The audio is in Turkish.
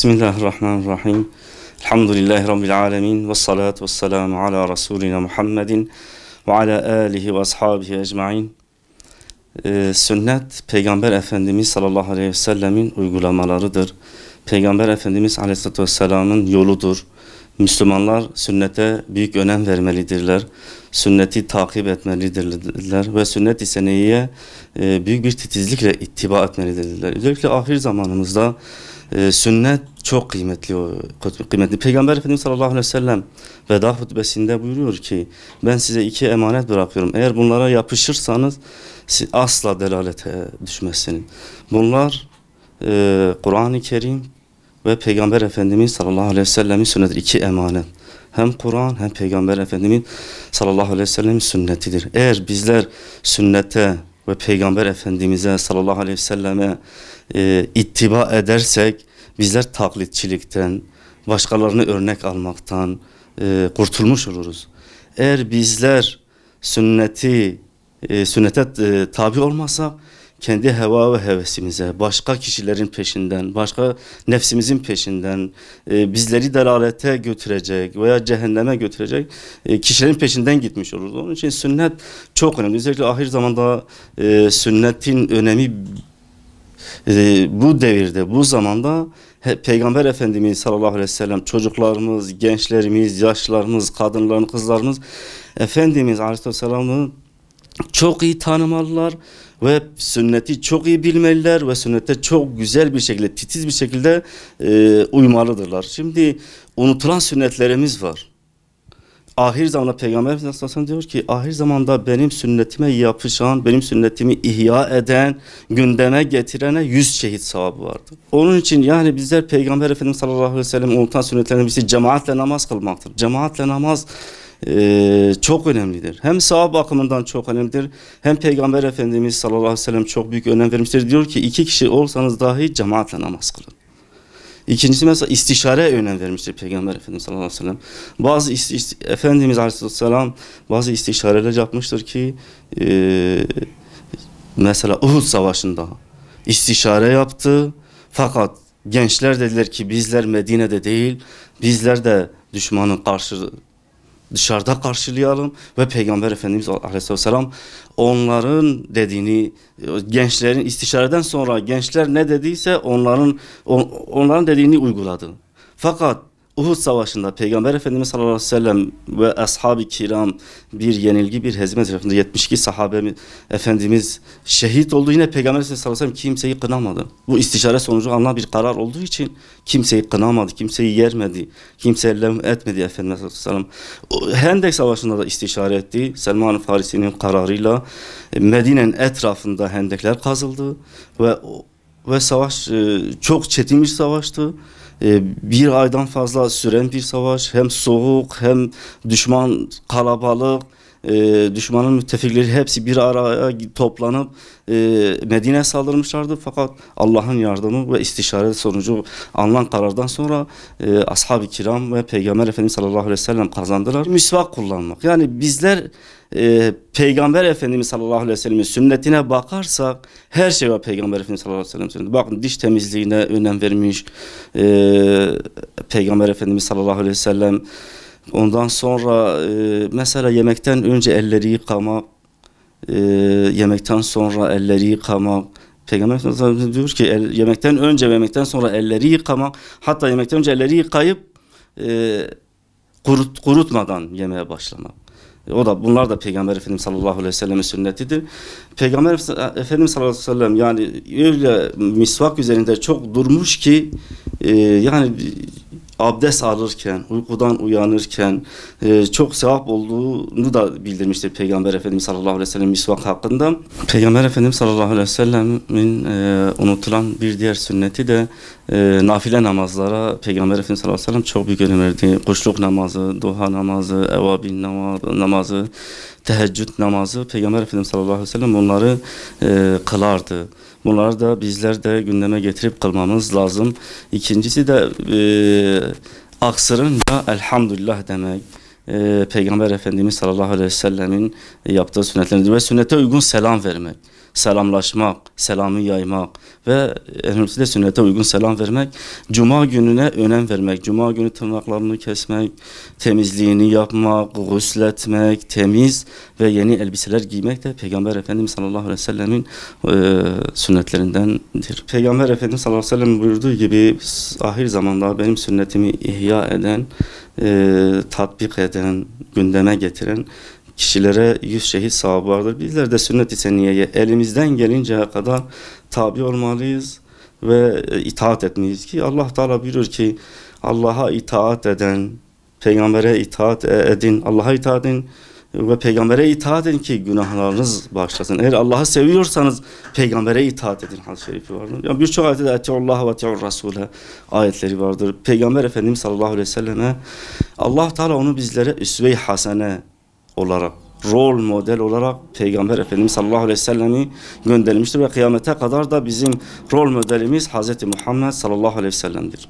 Bismillahirrahmanirrahim. Elhamdülillahi Rabbil alemin. Ve salatu ve selamu ala Resulina Muhammedin ve ala alihi ve ashabihi ecmain. Sünnet, Peygamber Efendimiz sallallahu aleyhi ve sellemin uygulamalarıdır. Peygamber Efendimiz aleyhissalatü vesselamın yoludur. Müslümanlar sünnete büyük önem vermelidirler. Sünneti takip etmelidirler ve sünnet-i seniyye büyük bir titizlikle ittiba etmelidirler. Özellikle ahir zamanımızda sünnet çok kıymetli. Peygamber Efendimiz sallallahu aleyhi ve sellem veda hutbesinde buyuruyor ki ben size iki emanet bırakıyorum. Eğer bunlara yapışırsanız siz asla delalete düşmezsiniz. Bunlar Kur'an-ı Kerim ve Peygamber Efendimiz sallallahu aleyhi ve sellemin sünneti, iki emanet. Hem Kur'an hem Peygamber Efendimiz sallallahu aleyhi ve sellemin sünnetidir. Eğer bizler sünnete ve Peygamber Efendimiz'e sallallahu aleyhi ve selleme ittiba edersek bizler taklitçilikten, başkalarını örnek almaktan kurtulmuş oluruz. Eğer bizler sünnete tabi olmasak kendi heva ve hevesimize, başka kişilerin peşinden, başka nefsimizin peşinden bizleri delalete götürecek veya cehenneme götürecek kişilerin peşinden gitmiş oluruz. Onun için sünnet çok önemli. Özellikle ahir zamanda sünnetin önemi bu devirde, bu zamanda Peygamber Efendimiz sallallahu aleyhi ve sellem çocuklarımız, gençlerimiz, yaşlılarımız, kadınlarımız, kızlarımız Efendimiz aleyhisselam'ı çok iyi tanımalılar ve sünneti çok iyi bilmeliler ve sünnete çok güzel bir şekilde, titiz bir şekilde uymalıdırlar. Şimdi unutulan sünnetlerimiz var. Ahir zamanda Peygamber Efendimiz diyor ki ahir zamanda benim sünnetime yapışan, benim sünnetimi ihya eden, gündeme getirene 100 şehit sevabı vardı. Onun için yani bizler Peygamber Efendimiz sallallahu aleyhi ve sellem unutan sünnetlerden birisi cemaatle namaz kılmaktır. Cemaatle namaz çok önemlidir. Hem sevap bakımından çok önemlidir. Hem Peygamber Efendimiz sallallahu aleyhi ve sellem çok büyük önem vermiştir. Diyor ki 2 kişi olsanız dahi cemaatle namaz kılın. İkincisi mesela istişareye önem vermiştir Peygamber Efendimiz sallallahu aleyhi ve sellem. Bazı Efendimiz aleyhisselam bazı istişareler yapmıştır ki mesela Uhud Savaşı'nda istişare yaptı. Fakat gençler dediler ki bizler Medine'de değil, bizler de düşmanın dışarıda karşılayalım ve Peygamber Efendimiz aleyhisselam onların dediğini, gençlerin istişareden sonra gençler ne dediyse onların dediğini uyguladı. Fakat Uhud Savaşı'nda Peygamber Efendimiz sallallahu aleyhi ve sellem ve ashab-ı kiram bir yenilgi, bir hezime tarafında 72 sahabe Efendimiz şehit oldu. Yine Peygamber Efendimiz sallallahu aleyhi ve sellem kimseyi kınamadı. Bu istişare sonucu alınan bir karar olduğu için kimseyi kınamadı, kimseyi yermedi, kimseyi levm etmedi Efendimiz sallallahu aleyhi ve sellem. Hendek Savaşı'nda da istişare etti. Selman-ı Farisi'nin kararıyla Medine'nin etrafında hendekler kazıldı ve savaş çok çetin bir savaştı. Bir aydan fazla süren bir savaş, hem soğuk hem düşman kalabalık, düşmanın müttefikleri hepsi bir araya toplanıp Medine'ye saldırmışlardı. Fakat Allah'ın yardımı ve istişare sonucu alınan karardan sonra ashab-ı kiram ve Peygamber Efendimiz sallallahu aleyhi ve sellem kazandılar. Misvak kullanmak. Yani bizler Peygamber Efendimiz sallallahu aleyhi ve sellem'in sünnetine bakarsak her şey var Peygamber Efendimiz sallallahu aleyhi ve sellem sünneti. Bakın diş temizliğine önem vermiş Peygamber Efendimiz sallallahu aleyhi ve sellem. Ondan sonra mesela yemekten önce elleri yıkamak, yemekten sonra elleri yıkamak. Peygamber Efendimiz diyor ki yemekten önce ve yemekten sonra elleri yıkamak, hatta yemekten önce elleri yıkayıp kurutmadan yemeye başlamak. Bunlar da Peygamber Efendimiz sallallahu aleyhi ve sellem'in sünnetidir. Peygamber Efendimiz sallallahu aleyhi ve sellem yani öyle misvak üzerinde çok durmuş ki yani abdest alırken, uykudan uyanırken çok sevap olduğunu da bildirmiştir Peygamber Efendimiz sallallahu aleyhi ve sellem misvak hakkında. Peygamber Efendimiz sallallahu aleyhi ve sellemin unutulan bir diğer sünneti de nafile namazlara Peygamber Efendimiz sallallahu aleyhi ve sellem çok büyük önem verdi. Kuşluk namazı, duha namazı, evabin namazı, teheccüd namazı Peygamber Efendimiz sallallahu aleyhi ve sellem bunları kılardı. Bunları da bizler de gündeme getirip kılmamız lazım. İkincisi de aksırınca elhamdülillah demek. Peygamber Efendimiz sallallahu aleyhi ve sellemin yaptığı sünnetleridir ve sünnete uygun selam vermek. selamlaşmak, selamı yaymak ve önemlisi de sünnete uygun selam vermek, cuma gününe önem vermek, cuma günü tırnaklarını kesmek, temizliğini yapmak, gusletmek, temiz ve yeni elbiseler giymek de Peygamber Efendimiz sallallahu aleyhi ve sellemin sünnetlerindendir. Peygamber Efendimiz sallallahu aleyhi ve sellem buyurduğu gibi ahir zamanda benim sünnetimi ihya eden, tatbik eden, gündeme getiren kişilere 100 şehit sevabı vardır. Bizler de sünnet-i seniyeye elimizden gelinceye kadar tabi olmalıyız ve itaat etmeliyiz ki Allah Teala buyurur ki Allah'a itaat eden, peygambere itaat edin, Allah'a itaat edin ve peygambere itaat edin ki günahlarınız bağışlasın. Eğer Allah'ı seviyorsanız peygambere itaat edin hadis-i şerifi vardır. Yani birçok ayette de etiullah ve etiur rasule ayetleri vardır. Peygamber Efendimiz sallallahu aleyhi ve selleme Allah Teala onu bizlere üsve-i hasene olarak, rol model olarak Peygamber Efendimiz sallallahu aleyhi ve sellemi göndermiştir ve kıyamete kadar da bizim rol modelimiz Hz. Muhammed sallallahu aleyhi ve sellem'dir.